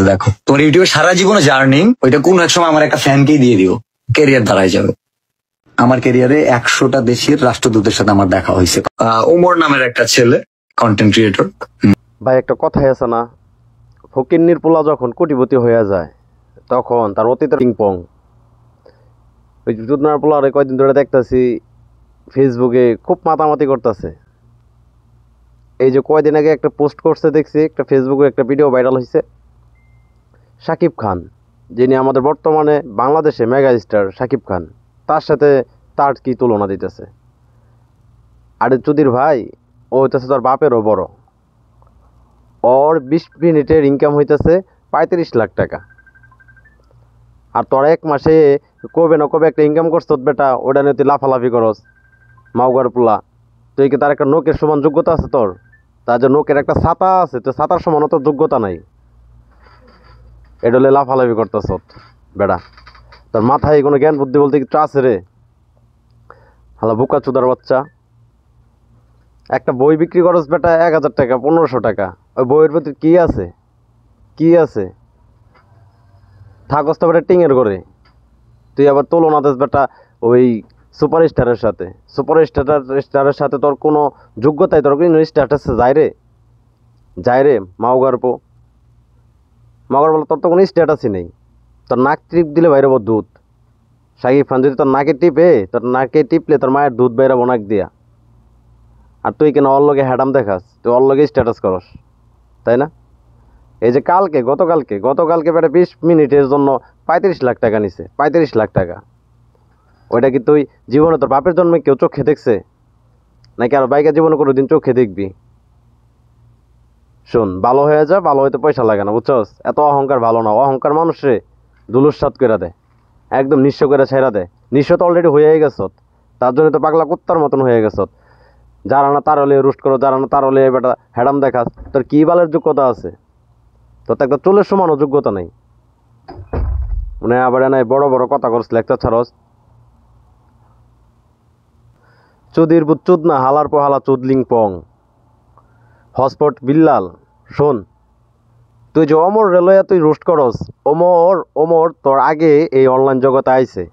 দেখো, তোমার ইউটিউবে সারা জীবনে জার্নি, ওইটা কোন এক সময় আমার একটা ফ্যানকেই দিয়ে দিও, কেরিয়ার দাঁড়ায় যাবে। আমার ক্যারিয়ারে 100টা দেশের রাষ্ট্রদূতের সাথে আমার দেখা হয়েছে। ওমর নামের একটা ছেলে, কন্টেন্ট ক্রিয়েটর। ভাই একটা কথাই আছে না, ফকিন্নির পোলা যখন কোটিপতি হয়ে যায় তখন তার অতীতের পিংপং। ওই চুদনার পোলার কয়েকদিন ধরে দেখতেছি ফেসবুকে খুব মাতামাতি করতেছে। এই যে কয়দিন আগে একটা পোস্ট করছে দেখছি, একটা ফেসবুকে একটা ভিডিও ভাইরাল হয়েছে। শাকিব খান, যিনি আমাদের বর্তমানে বাংলাদেশে মেগা স্টার শাকিব খান, তার সাথে তার কি তুলনা দিতেছে। আরে চুদির ভাই, ও হইতেছে তার বাপেরও বড়। ওর 20 মিনিটের ইনকাম হইতেছে 35 লাখ টাকা। আর তোর এক মাসে কবে না কবে একটা ইনকাম করছ বেটা, ওটা নিয়ে তুই লাফালাফি করস মাউগার পোলা। তুই কি তার একটা নোকের সমান যোগ্যতা আছে তোর? তার যে নোকের একটা ছাতা আছে, তো ছাতার সমানও তোর যোগ্যতা নাই। এটা হলে লাফালাফি করতেছ বেটা, তোর মাথায় কোনো জ্ঞান বুদ্ধি বলতে কিছু আছে রে? হালা বোকা চুদার বাচ্চা। একটা বই বিক্রি করস বেটা 1000 টাকা 1500 টাকা, ওই বইয়ের প্রতি কি আছে? কি আছে? থাকস তো বেটা টিংয়ের করে। তুই আবার তুলনা দিস বেটা ওই সুপারস্টারের সাথে। সুপারস্টারের সাথে তোর কোনো যোগ্যতাই, তোর কোনো স্ট্যাটাসে যায় রে? যায় রে মাওগার বলে তোর তো কোনো স্ট্যাটাসই নেই। তোর নাক টিপ দিলে বাইরেবো দুধ। শাকিব খান যদি তোর নাকে টিপে, তোর নাকে টিপলে তোর মায়ের দুধ বাইরাবো নাক দিয়া। আর তুই কেন ওর লগে হ্যাডাম দেখাস? তুই ওর লগে স্ট্যাটাস করস, তাই না? এই যে গতকালকে বেটা 20 মিনিটের জন্য 35 লাখ টাকা নিছে। 35 লাখ টাকা। ওইটা কি তুই জীবনে তোর বাপের জন্মে কেউ চোখে দেখছে? নাকি আর বাইকের জীবনে কোনো দিন চোখে দেখবি? শোন, ভালো হয়ে যা, ভালো হইতে পয়সা লাগে না, বুঝছস? এত অহংকার ভালো না। অহংকার মানুষে দুলুসাত করে দেয়, একদম নিঃস্ব করে ছেড়া দেয়। নিঃস্ব তো অলরেডি হয়েই গেছ, তার জন্য তো পাগলা কুত্তার মতন হয়ে গেছ। যারা না তার হলে রুস্ট করো, যারা না তার হলে বেটা হ্যাডাম দেখাস। তোর কি বালের যোগ্যতা আছে? তোর তো একটা চুলের সমানও যোগ্যতা নেই। মানে আবার নাই বড় বড় কথা করস, লেকচার ছাড়স। চুদির বুত চুদ না, হালার পোহালা চুদলিং পং হসপট বিল্লাল। শোন, তুই যে অমর রেলয়া তুই রোস্ট করস, ওমর তোর আগে এই অনলাইন জগতে আইছে।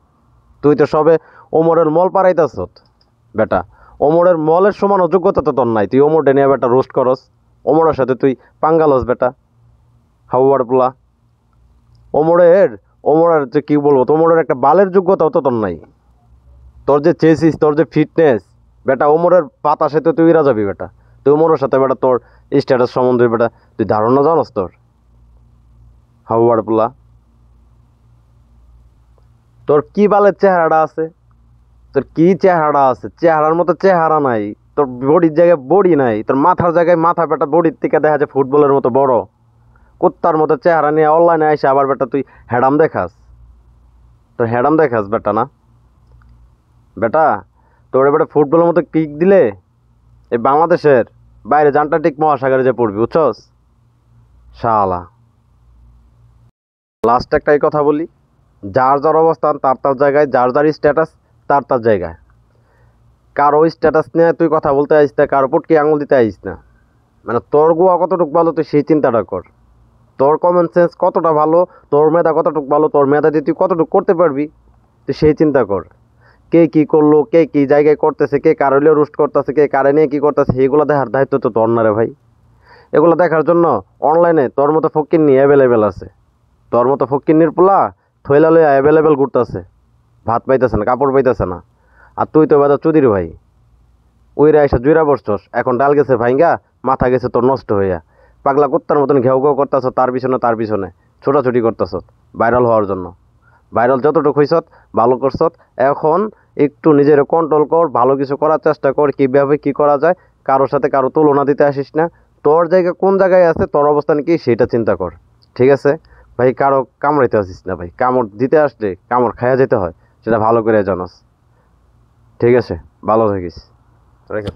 তুই তো সবে ওমরের মল পাড়াইতাস বেটা। ওমরের মলের সমান অযোগ্যতা তো তোর নাই। তুই ওমর ডেনিয়া বেটা রোস্ট করস, ওমরের সাথে তুই পাঙ্গালস বেটা হাওয়ার পোলা। ওমরের যে কি বলবো, ওমরের একটা বালের যোগ্যতাও তো তোর নাই। তোর যে চেসিস, তোর যে ফিটনেস বেটা, ওমরের পাতা সাথে তুই ইরা যাবি বেটা। তুই ওমরের সাথে বেটা তোর স্ট্যাটাস সম্বন্ধে বেটা তুই ধারণা জানাস তোর? হাওয়ার পোলা, তোর কি বালের চেহারাটা আছে? তোর কি চেহারাটা আছে? চেহারার মতো চেহারা নাই তোর। বডির জায়গায় বডি নাই তোর, মাথার জায়গায় মাথা বেটা বডির থেকে দেখা যায় ফুটবলের মতো বড়। কুত্তার মতো চেহারা নিয়ে অনলাইনে আইসে আবার বেটা তুই হ্যাডাম দেখাস। তোর হ্যাডাম দেখাস বেটা না বেটা। তোর বেটা ফুটবলের মতো কিক দিলে এই বাংলাদেশের বাইরে আন্টার্কটিক মহাসাগরে যে পড়বি, বুঝছস শালা। লাস্ট একটাই কথা বলি, যার যার অবস্থান তার তার জায়গায়, যার যার স্ট্যাটাস তার তার জায়গায়। কারো স্ট্যাটাস নিয়ে তুই কথা বলতে আইস না, কারো পটকি আঙুল দিতে আইস না। মানে তোর গোয়া কতটুকু ভালো তুই সেই চিন্তাটা কর। তোর কমন সেন্স কতটা ভালো, তোর মেধা কতটুকু ভালো, তোর মেধা দিয়ে তুই কতটুকু করতে পারবি তুই সেই চিন্তা কর। কে কি করলো, কে কি জায়গায় করতেছে, কে কারো হলেও রুস্ট করতেছে, কে কারে নিয়ে কী করতেছে, এগুলো দেখার দায়িত্ব তো তোর না রে ভাই। এগুলো দেখার জন্য অনলাইনে তোর মতো ফকিন্নি অ্যাভেলেবেল আছে। তোর মতো ফকিন্নির পোলা থইলা লইয়া অ্যাভেলেবেল ঘুরতেছে, ভাত পাইতেছে না, কাপড় পাইতেছে না। আর তুই তো বেদা চুদির ভাই, উইরা এসে জুইরা বসছস। এখন ডাল গেছে ভাইঙ্গা, মাথা গেছে তোর নষ্ট হইয়া। পাগলা কুত্তার মতন ঘেউ ঘেউ করতেছ তার পিছনে ছোটাছুটি করতেছ ভাইরাল হওয়ার জন্য। ভাইরাল যতটুকু হইছত ভালো করছত। এখন একটু নিজের কন্ট্রোল কর, ভালো কিছু করার চেষ্টা কর, কীভাবে কী করা যায়। কারোর সাথে কারো তুলনা দিতে আসিস না। তোর জায়গা কোন জায়গায় আছে, তোর অবস্থান কি সেটা চিন্তা কর, ঠিক আছে ভাই? কারো কামড়াইতে আসিস না ভাই। কামড় দিতে আসলে কামড় খাইয়া যেতে হয়, সেটা ভালো করে জানাস, ঠিক আছে? ভালো থাকিস, রেখে।